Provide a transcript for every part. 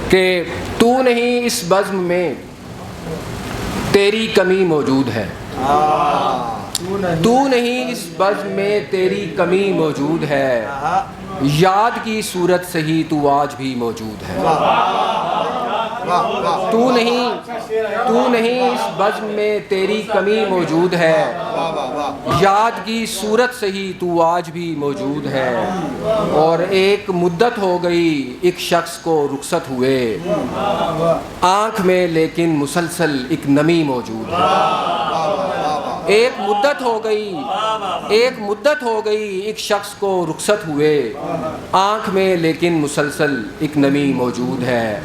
کہ تو نہیں اس بزم میں تیری کمی موجود ہے، تو نہیں اس بزم میں تیری کمی موجود ہے، یاد کی صورت سے ہی تو آج بھی موجود ہے۔ تو نہیں اس بزم میں تیری کمی موجود ہے، یاد کی صورت سے ہی تو آج بھی موجود ہے۔ اور ایک مدت ہو گئی ایک شخص کو رخصت ہوئے، آنکھ میں لیکن مسلسل ایک نمی موجود ہے۔ ایک مدت ہو گئی ایک شخص کو رخصت ہوئے، آنکھ میں لیکن مسلسل ایک نمی موجود ہے۔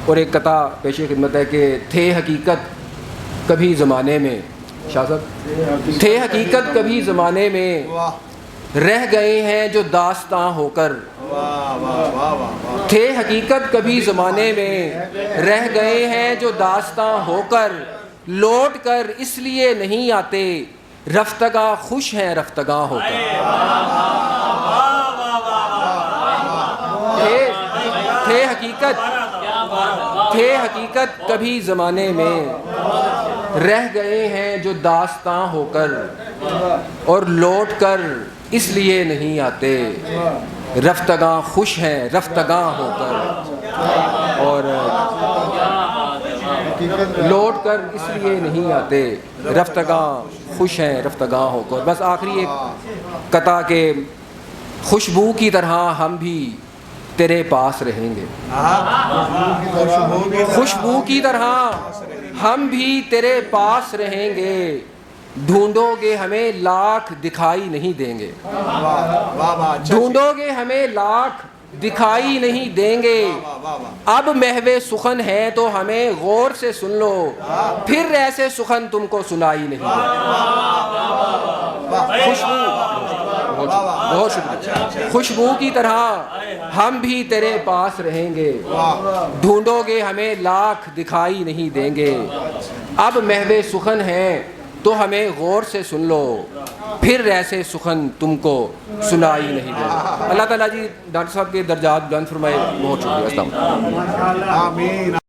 اور ایک قطع پیش خدمت ہے کہ تھے حقیقت کبھی زمانے میں، شاہ صاحب، تھے حقیقت کبھی زمانے میں، رہ گئے ہیں جو داستاں ہو کر، تھے حقیقت کبھی زمانے میں، رہ گئے ہیں جو داستاں ہو کر، لوٹ کر اس لیے نہیں آتے، رفتگاں خوش ہیں رفتگاں ہو کر۔ تھے حقیقت کبھی زمانے میں، رہ گئے ہیں جو داستاں ہو کر، اور لوٹ کر اس لیے نہیں آتے، رفتگاں خوش ہیں رفتگاں ہو کر۔ اور لوٹ کر اس لیے نہیں آتے، رفتگاں خوش ہیں رفتگاں ہو کر۔ بس آخری ایک قطع کہ خوشبو کی طرح ہم بھی تیرے پاس رہیں گے، خوشبو کی طرح ہم بھی تیرے پاس رہیں گے، ڈھونڈو گے ہمیں لاکھ دکھائی نہیں دیں گے، ڈھونڈو گے ہمیں لاکھ دکھائی نہیں دیں گے، اب محو سخن ہے تو ہمیں غور سے سن لو، پھر ایسے سخن تم کو سنائی نہیں بہت شکریہ۔ خوشبو کی طرح ہم بھی تیرے پاس رہیں گے، ڈھونڈو گے ہمیں لاکھ دکھائی نہیں دیں گے، اب محو سخن ہے تو ہمیں غور سے سن لو، پھر ایسے سخن تم کو سنائی نہیں دیں گے۔ اللہ تعالیٰ جی ڈاکٹر صاحب کے درجات بلند فرمائے۔ بہت شکریہ۔ السلام علیکم۔